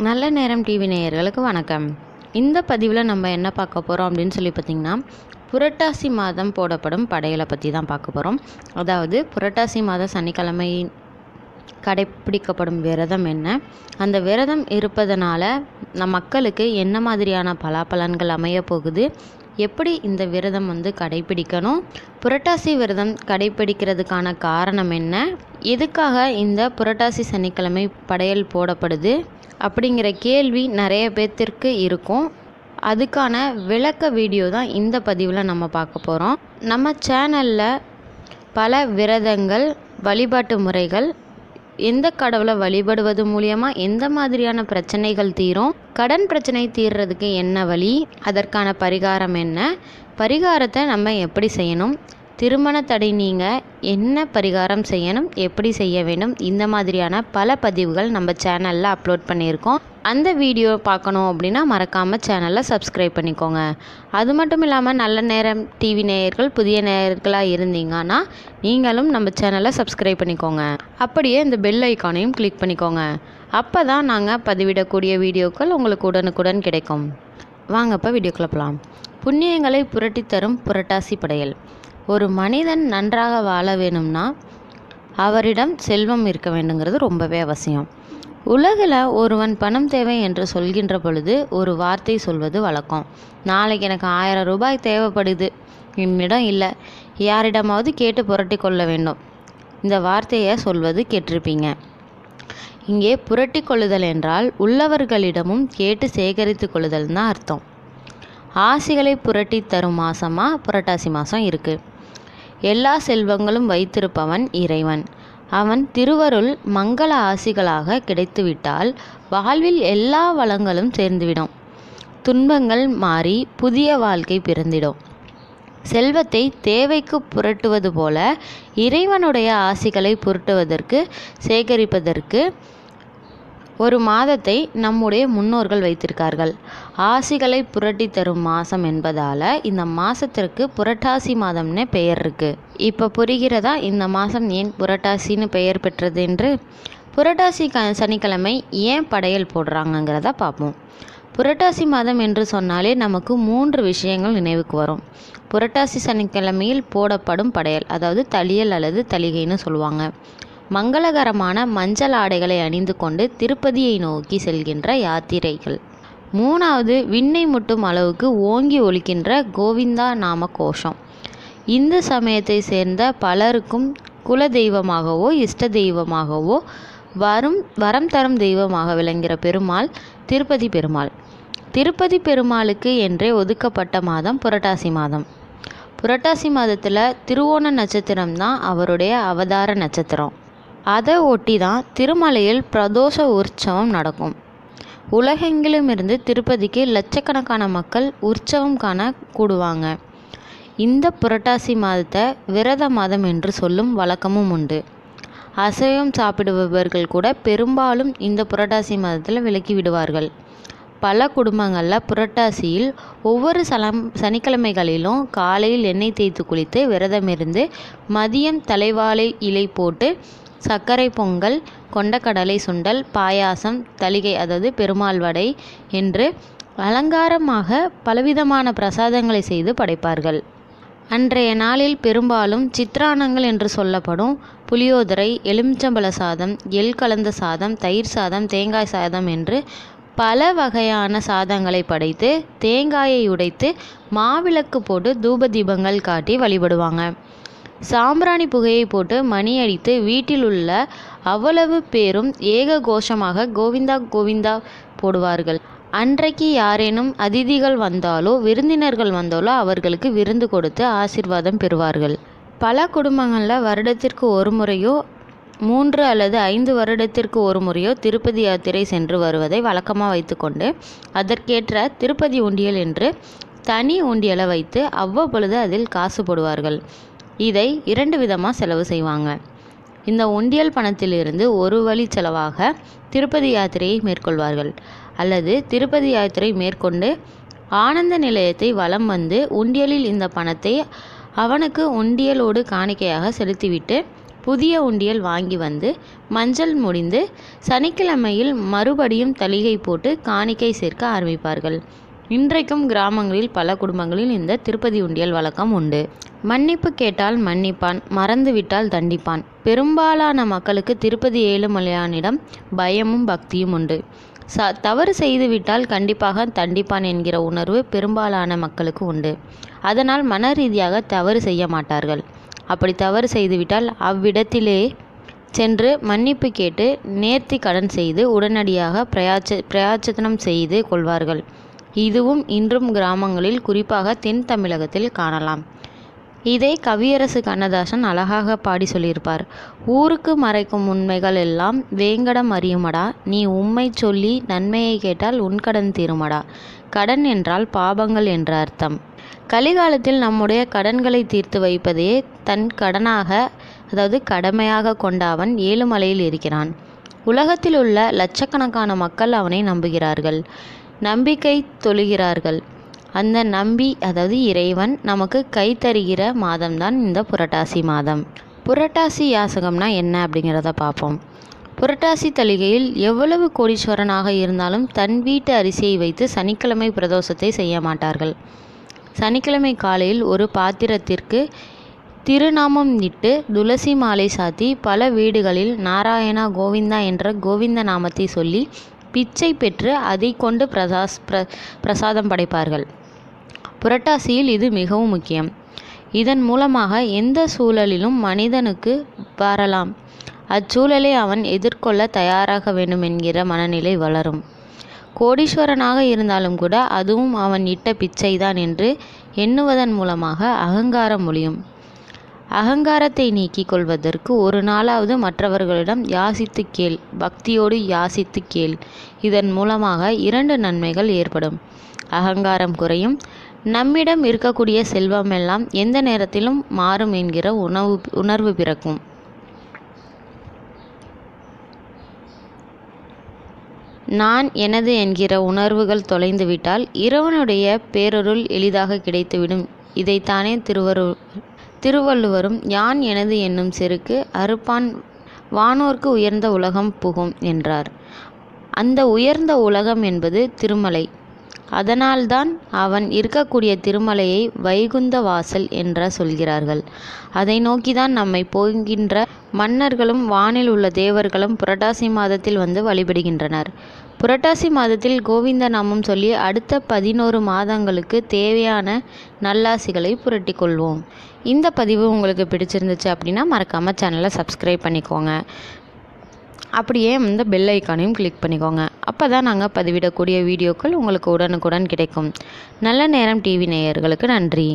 நல்ல நேரம் டிவி நேயர்களுக்கு வணக்கம். இந்த பதிவில் நம்ம என்ன பார்க்க போகிறோம் அப்படின்னு சொல்லி பார்த்திங்கன்னா, புரட்டாசி மாதம் போடப்படும் படையலை பற்றி தான் பார்க்க போகிறோம். அதாவது புரட்டாசி மாத சனிக்கிழமை கடைப்பிடிக்கப்படும் விரதம் என்ன, அந்த விரதம் இருப்பதனால மக்களுக்கு என்ன மாதிரியான பலாபலன்கள் அமைய போகுது, எப்படி இந்த விரதம் கடைப்பிடிக்கணும், புரட்டாசி விரதம் கடைப்பிடிக்கிறதுக்கான காரணம் என்ன, எதுக்காக இந்த புரட்டாசி சனிக்கிழமை படையல் போடப்படுது அப்படிங்கிற கேள்வி நிறைய பேர்த்திற்கு இருக்கும். அதுக்கான விளக்க வீடியோ தான் இந்த பதிவில் நம்ம பார்க்க போகிறோம். நம்ம சேனலில் பல விரதங்கள், வழிபாட்டு முறைகள், எந்த கடவுளை வழிபடுவது மூலியமாக எந்த மாதிரியான பிரச்சனைகள் தீரும், கடன் பிரச்சனை தீர்றதுக்கு என்ன வழி, அதற்கான பரிகாரம் என்ன, பரிகாரத்தை நம்ம எப்படி செய்யணும், திருமண தடை நீங்க என்ன பரிகாரம் செய்யணும், எப்படி செய்ய வேண்டும், இந்த மாதிரியான பல பதிவுகள் நம்ம சேனலில் அப்லோட் பண்ணியிருக்கோம். அந்த வீடியோ பார்க்கணும் அப்படின்னா மறக்காமல் சேனலை சப்ஸ்கிரைப் பண்ணிக்கோங்க. அது மட்டும் இல்லாமல் நல்ல நேரம் டிவி நேயர்கள் புதிய நேயர்களாக இருந்தீங்கன்னா நீங்களும் நம்ம சேனலை சப்ஸ்கிரைப் பண்ணிக்கோங்க. அப்படியே இந்த பெல் ஐக்கானையும் கிளிக் பண்ணிக்கோங்க. அப்போ தான் நாங்கள் பதிவிடக்கூடிய வீடியோக்கள் உங்களுக்கு உடனுக்குடன் கிடைக்கும். வாங்க இப்போ வீடியோக்குள்ள போகலாம். புண்ணியங்களை புரட்டி தரும் புரட்டாசி படையல். ஒரு மனிதன் நன்றாக வாழ வேணும்னா அவரிடம் செல்வம் இருக்க வேண்டுங்கிறது ரொம்பவே அவசியம். உலகில் ஒருவன் பணம் தேவை என்று சொல்கின்ற பொழுது ஒரு வார்த்தை சொல்வது வழக்கம். நாளைக்கு எனக்கு 1000 ரூபாய் தேவைப்படுது, என்னிடம் இல்லை, யாரிடமாவது கேட்டு புரட்டி கொள்ள வேண்டும், இந்த வார்த்தையை சொல்வது கேட்டிருப்பீங்க. இங்கே புரட்டி கொள்ளுதல் என்றால் உள்ளவர்களிடமும் கேட்டு சேகரித்து கொள்ளுதல் தான் அர்த்தம். ஆசிகளை புரட்டி தரும் மாதமாக புரட்டாசி மாதம் இருக்குது. எல்லா செல்வங்களும் வைத்திருப்பவன் இறைவன். அவன் திருவருள் மங்கள ஆசிகளாக கிடைத்துவிட்டால் வாழ்வில் எல்லா வளங்களும் சேர்ந்துவிடும். துன்பங்கள் மாறி புதிய வாழ்க்கை பிறந்திடும். செல்வத்தை தேவைக்கு புரட்டுவது போல இறைவனுடைய ஆசிகளை புரட்டுவதற்கு, சேகரிப்பதற்கு ஒரு மாதத்தை நம்முடைய முன்னோர்கள் வைத்திருக்கார்கள். ஆசிகளை புரட்டி தரும் மாதம் என்பதால் இந்த மாதத்திற்கு புரட்டாசி மாதம்னு பெயர் இருக்குது. இப்போ புரிகிறதா இந்த மாதம் ஏன் புரட்டாசின்னு பெயர் பெற்றது என்று? புரட்டாசி சனிக்கிழமை ஏன் படையல் போடுறாங்கங்கிறத பார்ப்போம். புரட்டாசி மாதம் என்று சொன்னாலே நமக்கு 3 விஷயங்கள் நினைவுக்கு வரும். புரட்டாசி சனிக்கிழமையில் போடப்படும் படையல், அதாவது தளியல் அல்லது தளிகைன்னு சொல்லுவாங்க. மங்களகரமான மஞ்சள் ஆடைகளை அணிந்து கொண்டு திருப்பதியை நோக்கி செல்கின்ற யாத்திரைகள். 3வது, விண்ணை முட்டும் அளவுக்கு ஓங்கி ஒலிக்கின்ற கோவிந்தா நாம கோஷம். இந்து சமயத்தை சேர்ந்த பலருக்கும் குல தெய்வமாகவோ இஷ்ட தெய்வமாகவோ வரம் தரும் தெய்வமாக விளங்குகிற பெருமாள் திருப்பதி பெருமாள். திருப்பதி பெருமாளுக்கு என்றே ஒதுக்கப்பட்ட மாதம் புரட்டாசி மாதம். புரட்டாசி மாதத்தில் திருவோண நட்சத்திரம் தான் அவருடைய அவதார நட்சத்திரம். அதை ஒட்டி தான் திருமலையில் பிரதோஷ உற்சவம் நடக்கும். உலகெங்கிலும் இருந்து திருப்பதிக்கு லட்சக்கணக்கான மக்கள் உற்சவம் காண கூடுவாங்க. இந்த புரட்டாசி மாதத்தை விரத மாதம் என்று சொல்லும் வழக்கமும் உண்டு. அசைவம் சாப்பிடுபவர்கள் கூட பெரும்பாலும் இந்த புரட்டாசி மாதத்தில் விலக்கி விடுவார்கள். பல குடும்பங்களில் புரட்டாசியில் ஒவ்வொரு சனிக்கிழமைகளிலும் காலையில் எண்ணெய் தேய்த்து குளித்து விரதமிருந்து மதியம் தலைவாழை இலை போட்டு சர்க்கரை பொங்கல், கொண்டக்கடலை சுண்டல், பாயாசம், தளிகை அதாவது பெருமாள் வடை என்று அலங்காரமாக பலவிதமான பிரசாதங்களை செய்து படைப்பார்கள். அன்றைய நாளில் பெரும்பாலும் சித்ரான்னங்கள் என்று சொல்லப்படும் புளியோதரை, எலுமிச்சம்பழ சாதம், எள் கலந்த சாதம், தயிர் சாதம், தேங்காய் சாதம் என்று பல வகையான சாதங்களை படைத்து தேங்காயை உடைத்து மாவிளக்கு போட்டு தூப தீபங்கள் காட்டி வழிபடுவாங்க. சாம்பிராணி புகையை போட்டு மணி அடித்து வீட்டில் உள்ள அவ்வளவு பேரும் ஏக கோஷமாக கோவிந்தா கோவிந்தா போடுவார்கள். அன்றைக்கு யாரேனும் அதிதிகள் வந்தாலோ விருந்தினர்கள் வந்தாலோ அவர்களுக்கு விருந்து கொடுத்து ஆசீர்வாதம் பெறுவார்கள். பல குடும்பங்களில் வருடத்திற்கு ஒரு முறையோ 3 அல்லது 5 வருடத்திற்கு ஒரு முறையோ திருப்பதி யாத்திரை சென்று வருவதை வழக்கமாக வைத்துக்கொண்டு அதற்கேற்ற திருப்பதி உண்டியல் என்று தனி உண்டியலை வைத்து அவ்வப்பொழுது அதில் காசு போடுவார்கள். இதை 2 விதமாக செலவு செய்வாங்க. இந்த உண்டியல் பணத்திலிருந்து ஒரு வழி செலவாக திருப்பதி யாத்திரையை மேற்கொள்வார்கள். அல்லது திருப்பதி யாத்திரை மேற்கொண்டு ஆனந்த நிலையத்தை வலம் வந்து உண்டியலில் இந்த பணத்தை அவனுக்கு உண்டியலோடு காணிக்கையாக செலுத்திவிட்டு புதிய உண்டியல் வாங்கி வந்து மஞ்சள் முடிந்து சனிக்கிழமையில் மறுபடியும் தளிகை போட்டு காணிக்கை சேர்க்க ஆரம்பிப்பார்கள். இன்றைக்கும் கிராமங்களில் பல குடும்பங்களில் இந்த திருப்பதி உண்டியல் வழக்கம் உண்டு. மன்னிப்பு கேட்டால் மன்னிப்பான், மறந்துவிட்டால் தண்டிப்பான். பெரும்பாலான மக்களுக்கு திருப்பதி ஏழுமலையானிடம் பயமும் பக்தியும் உண்டு. தவறு செய்துவிட்டால் கண்டிப்பாக தண்டிப்பான் என்கிற உணர்வு பெரும்பாலான மக்களுக்கு உண்டு. அதனால் மன ரீதியாக தவறு செய்ய மாட்டார்கள். அப்படி தவறு செய்துவிட்டால் அவ்விடத்திலே சென்று மன்னிப்பு கேட்டு நேர்த்தி கடன் செய்து உடனடியாக பிரயாச்சனம் செய்து கொள்வார்கள். இதுவும் இன்றும் கிராமங்களில் குறிப்பாக தென் தமிழகத்தில் காணலாம். இதை கவியரசு கண்ணதாசன் அழகாக பாடி சொல்லியிருப்பார். ஊருக்கு மறைக்கும் உண்மைகள் எல்லாம் வேங்கடம் அறியுமடா, நீ உண்மை சொல்லி நன்மையை கேட்டால் உன்கடன் தீருமடா. கடன் என்றால் பாபங்கள் என்ற அர்த்தம். கலிகாலத்தில் நம்முடைய கடன்களை தீர்த்து வைப்பதே தன் கடனாக, அதாவது கடமையாக கொண்ட அவன் ஏழுமலையில் இருக்கிறான். உலகத்தில் உள்ள லட்சக்கணக்கான மக்கள் அவனை நம்புகிறார்கள், நம்பிக்கை தொழுகிறார்கள். அந்த அதாவது இறைவன் நமக்கு கை தருகிற மாதம்தான் இந்த புரட்டாசி மாதம். புரட்டாசி யாசகம்னா என்ன அப்படிங்கிறத பார்ப்போம். புரட்டாசி தளிகையில் எவ்வளவு கோடீஸ்வரனாக இருந்தாலும் தன் வீட்டு அரிசியை வைத்து சனிக்கிழமை பிரதோஷத்தை செய்ய மாட்டார்கள். சனிக்கிழமை காலையில் ஒரு பாத்திரத்திற்கு திருநாமம் இட்டு துளசி மாலை சாத்தி பல வீடுகளில் நாராயணா கோவிந்தா என்ற கோவிந்த நாமத்தை சொல்லி பிச்சை பெற்று அதை கொண்டு பிரசாதம் படைப்பார்கள். புரட்டாசியில் இது மிகவும் முக்கியம். இதன் மூலமாக எந்த சூழலிலும் மனிதனுக்கு வரலாம், அச்சூழலை அவன் எதிர்கொள்ள தயாராக வேண்டும் என்கிற மனநிலை வளரும். கோடீஸ்வரனாக இருந்தாலும் கூட அதுவும் அவன் இட்ட பிச்சைதான் என்று எண்ணுவதன் மூலமாக அகங்காரம் ஒழியும். அகங்காரத்தை நீக்கிக் கொள்வதற்கு ஒரு நாளாவது மற்றவர்களிடம் யாசித்து கேள், பக்தியோடு யாசித்து கேள். இதன் மூலமாக 2 நன்மைகள் ஏற்படும். அகங்காரம் குறையும், நம்மிடம் இருக்கக்கூடிய செல்வமெல்லாம் எந்த நேரத்திலும் மாறும் என்கிற உணர்வு பிறக்கும். நான் எனது என்கிற உணர்வுகள் தொலைந்துவிட்டால் இறைவனுடைய பேரருள் எளிதாக கிடைத்துவிடும். இதைத்தானே திருவள்ளுவரும் யான் எனது என்னும் செருக்கு அறுப்பான் வானோர்க்கு உயர்ந்த உலகம் புகும் என்றார். அந்த உயர்ந்த உலகம் என்பது திருமலை. அதனால்தான் அவன் இருக்கக்கூடிய திருமலையை வைகுந்த வாசல் என்ற சொல்கிறார்கள். அதை நோக்கிதான் நம்மை போகின்ற மன்னர்களும் வானில் உள்ள தேவர்களும் புரட்டாசி மாதத்தில் வந்து வழிபடுகின்றனர். புரட்டாசி மாதத்தில் கோவிந்த நாமம் சொல்லி அடுத்த 11 மாதங்களுக்கு தேவையான நல்லாசிகளை புரட்டி கொள்வோம். இந்த பதிவு உங்களுக்கு பிடிச்சிருந்துச்சு அப்படின்னா மறக்காமல் சேனலை சப்ஸ்கிரைப் பண்ணிக்கோங்க. அப்படியே இந்த பெல் ஐக்கானையும் கிளிக் பண்ணிக்கோங்க. அப்போ தான் நாங்கள் பதிவிடக்கூடிய வீடியோக்கள் உங்களுக்கு உடனுக்குடன் கிடைக்கும். நல்ல நேரம் டிவி நேயர்களுக்கு நன்றி.